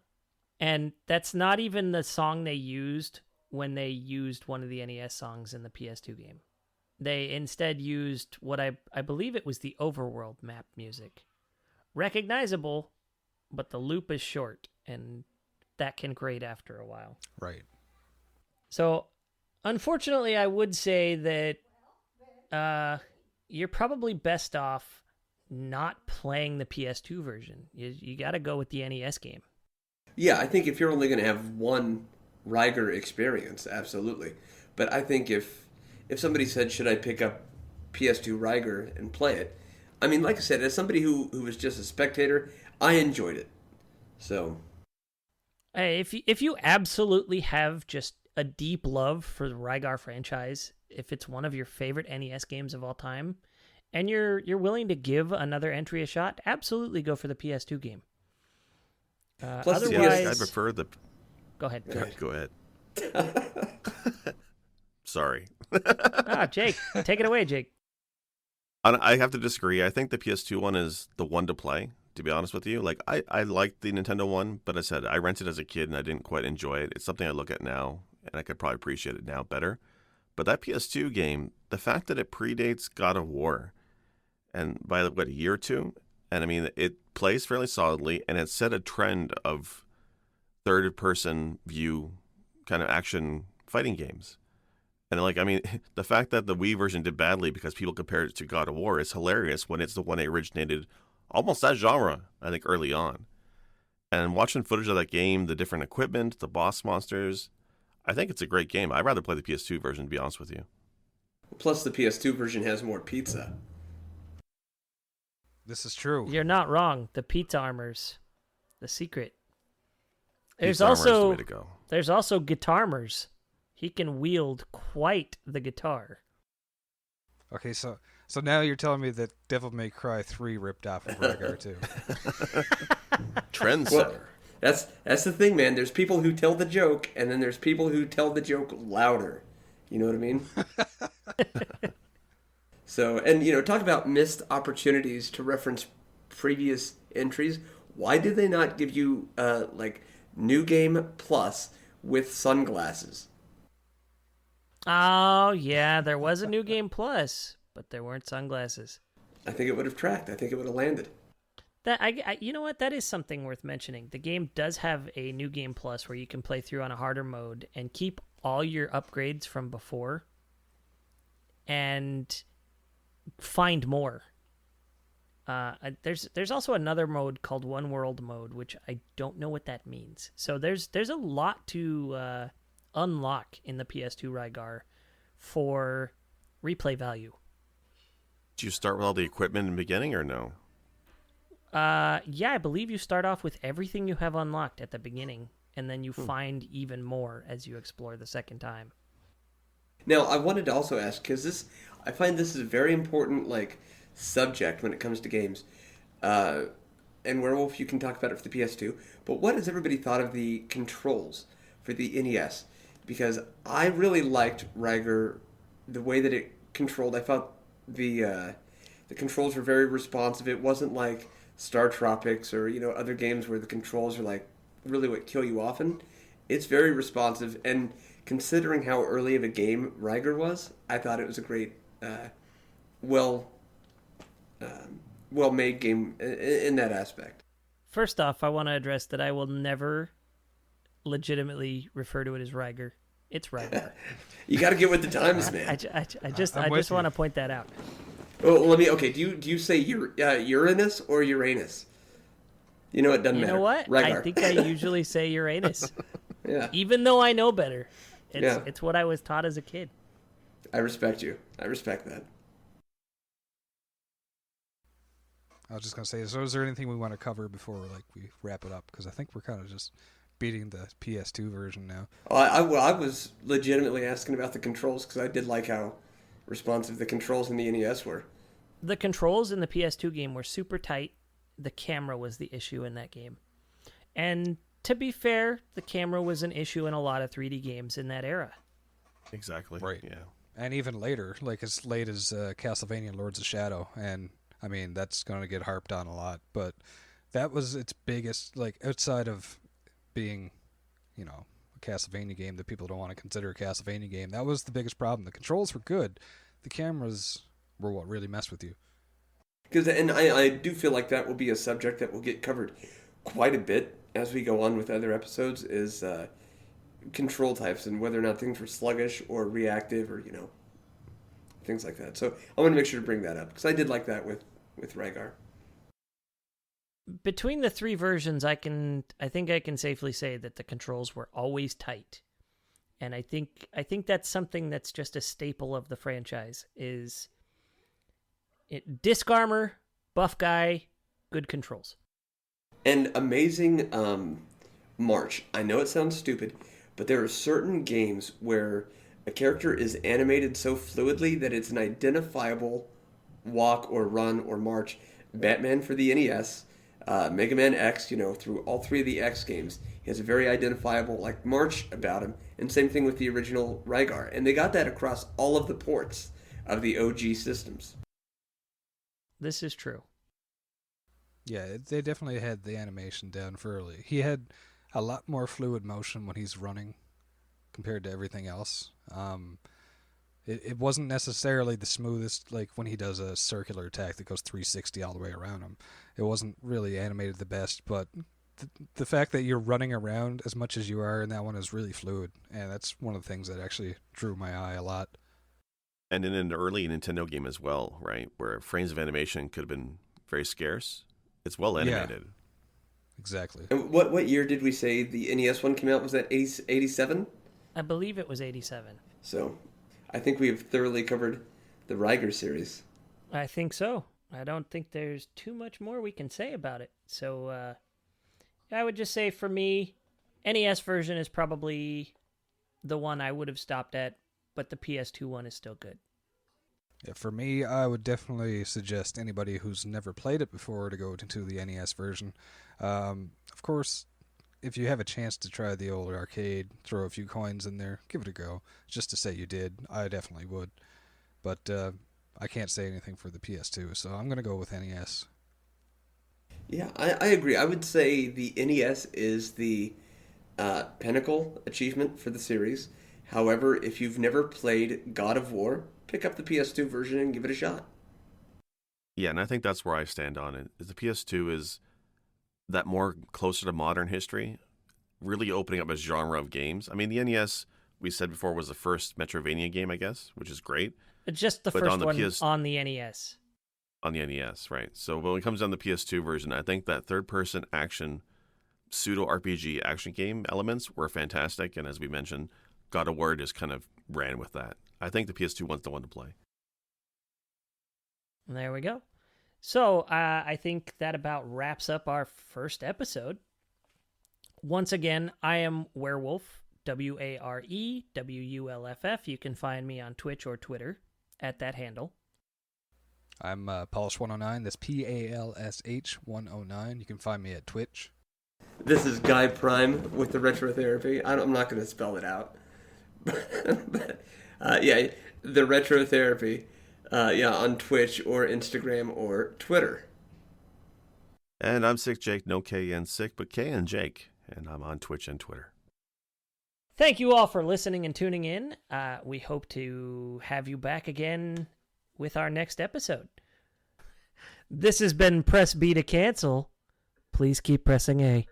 And that's not even the song they used when they used one of the NES songs in the PS2 game. They instead used what I believe it was the Overworld map music. Recognizable, but the loop is short, and that can grate after a while. Right. So, unfortunately, I would say that you're probably best off not playing the PS2 version. You got to go with the NES game. Yeah, I think if you're only going to have one Ryger experience, absolutely. But I think if somebody said, should I pick up PS2 Ryger and play it? I mean, like I said, as somebody who was just a spectator, I enjoyed it. So, hey, if you absolutely have just a deep love for the Rygar franchise, if it's one of your favorite NES games of all time, and you're willing to give another entry a shot, absolutely go for the PS2 game. Plus, otherwise, I prefer the. Go ahead. Go ahead. Sorry. Jake, take it away, Jake. I have to disagree. I think the PS2 one is the one to play, to be honest with you. Like, I liked the Nintendo one, but I said I rented as a kid and I didn't quite enjoy it. It's something I look at now, and I could probably appreciate it now better. But that PS2 game, the fact that it predates God of War, and by a year or two, and I mean, it plays fairly solidly, and it set a trend of third-person view kind of action fighting games. And like, I mean, the fact that the Wii version did badly because people compared it to God of War is hilarious when it's the one that originated almost that genre, I think, early on. And watching footage of that game, the different equipment, the boss monsters, I think it's a great game. I'd rather play the PS2 version, to be honest with you. Plus, the PS2 version has more pizza. This is true. You're not wrong. The pizza armors, the secret. There's Pizza armor is the also way to go. there's also guitarmers. He can wield quite the guitar. Okay, so now you're telling me that Devil May Cry 3 ripped off of Rygar too. Trendsetter. Well, that's the thing, man. There's people who tell the joke, and then there's people who tell the joke louder. You know what I mean? So, and talk about missed opportunities to reference previous entries. Why did they not give you like New Game Plus with sunglasses? Oh yeah, there was a New Game Plus, but there weren't sunglasses. I think it would have tracked. I think it would have landed. That I you know what? That is something worth mentioning. The game does have a New Game Plus where you can play through on a harder mode and keep all your upgrades from before and find more. There's also another mode called One World mode, which I don't know what that means. So there's a lot to unlock in the PS2 Rygar for replay value. Do you start with all the equipment in the beginning or no? Yeah, I believe you start off with everything you have unlocked at the beginning, and then you find even more as you explore the second time. Now, I wanted to also ask, because I find this is a very important subject when it comes to games. And WareWulff, you can talk about it for the PS2, but what has everybody thought of the controls for the NES? Because I really liked Rygar, the way that it controlled. I felt the controls were very responsive. It wasn't like Star Tropics or other games where the controls are really what kill you often. It's very responsive, and considering how early of a game Rygar was, I thought it was a great, well-made game in that aspect. First off, I want to address that I will never legitimately refer to it as Rygar. It's Rygar. You got to get with the times, man. I just want to point that out. Well, Okay, do you say Uranus or Uranus? It doesn't matter. You know what? Rygar. I think I usually say Uranus. Yeah. Even though I know better. Yeah. It's what I was taught as a kid. I respect you. I respect that. I was just gonna say, so is there anything we want to cover before we wrap it up? Because I think we're kind of just beating the PS2 version now. Oh, I was legitimately asking about the controls because I did like how responsive the controls in the NES were. The controls in the PS2 game were super tight. The camera was the issue in that game. And to be fair, the camera was an issue in a lot of 3D games in that era. Exactly. Right. Yeah. And even later, as late as Castlevania Lords of Shadow, and I mean that's going to get harped on a lot, but that was its biggest, outside of being, a Castlevania game that people don't want to consider a Castlevania game. That was the biggest problem. The controls were good, the cameras were what really messed with you. And I do feel like that will be a subject that will get covered quite a bit as we go on with other episodes, is control types and whether or not things were sluggish or reactive or, things like that. So I want to make sure to bring that up because I did like that with Rygar. Between the three versions, I think I can safely say that the controls were always tight. And I think that's something that's just a staple of the franchise is disc armor, buff guy, good controls. And amazing march. I know it sounds stupid, but there are certain games where a character is animated so fluidly that it's an identifiable walk or run or march. Batman for the NES, Mega Man X, through all three of the X games, he has a very identifiable march about him. And same thing with the original Rygar. And they got that across all of the ports of the OG systems. This is true. Yeah, they definitely had the animation down for early. He had a lot more fluid motion when he's running compared to everything else. It wasn't necessarily the smoothest, when he does a circular attack that goes 360 all the way around him. It wasn't really animated the best, but the fact that you're running around as much as you are in that one is really fluid, and that's one of the things that actually drew my eye a lot. And in an early Nintendo game as well, right, where frames of animation could have been very scarce, it's well animated. Yeah, exactly. And what year did we say the NES one came out? Was that 87? I believe it was 87. So I think we've thoroughly covered the Ryger series. I think so. I don't think there's too much more we can say about it. So I would just say for me, NES version is probably the one I would have stopped at, but the PS2 one is still good. Yeah, for me, I would definitely suggest anybody who's never played it before to go into the NES version. Of course, if you have a chance to try the old arcade, throw a few coins in there, give it a go. Just to say you did, I definitely would. But I can't say anything for the PS2, so I'm going to go with NES. Yeah, I agree. I would say the NES is the pinnacle achievement for the series. However, if you've never played God of War, pick up the PS2 version and give it a shot. Yeah, and I think that's where I stand on it. Is the PS2 is that more closer to modern history, really opening up a genre of games. I mean, the NES, we said before, was the first Metroidvania game, I guess, which is great. Just the But first on the one PS on the NES. On the NES, right. So when it comes down to the PS2 version, I think that third-person action, pseudo-RPG action game elements were fantastic. And as we mentioned, God of War just kind of ran with that. I think the PS2 one's the one to play. There we go. So I think that about wraps up our first episode. Once again, I am WareWulff, WareWulff. You can find me on Twitch or Twitter at that handle. I'm Polish109. That's PALSH 109. You can find me at Twitch. This is Guy Prime with the Retro Therapy. I'm not going to spell it out. But, yeah, the Retro Therapy. On Twitch or Instagram or Twitter. And I'm Sick Jake, no K and Sick, but K and Jake. And I'm on Twitch and Twitter. Thank you all for listening and tuning in. We hope to have you back again with our next episode. This has been Press B to cancel. Please keep pressing A.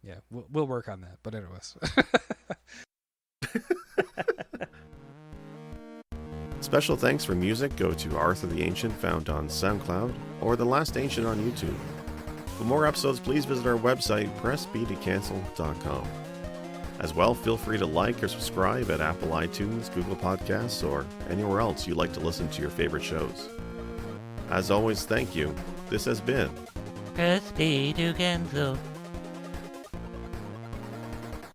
Yeah, we'll work on that. But anyways. Special thanks for music go to Arthur the Ancient, found on SoundCloud, or The Last Ancient on YouTube. For more episodes, please visit our website, pressbtocancel.com. As well, feel free to like or subscribe at Apple iTunes, Google Podcasts, or anywhere else you like to listen to your favorite shows. As always, thank you. This has been Press B to cancel.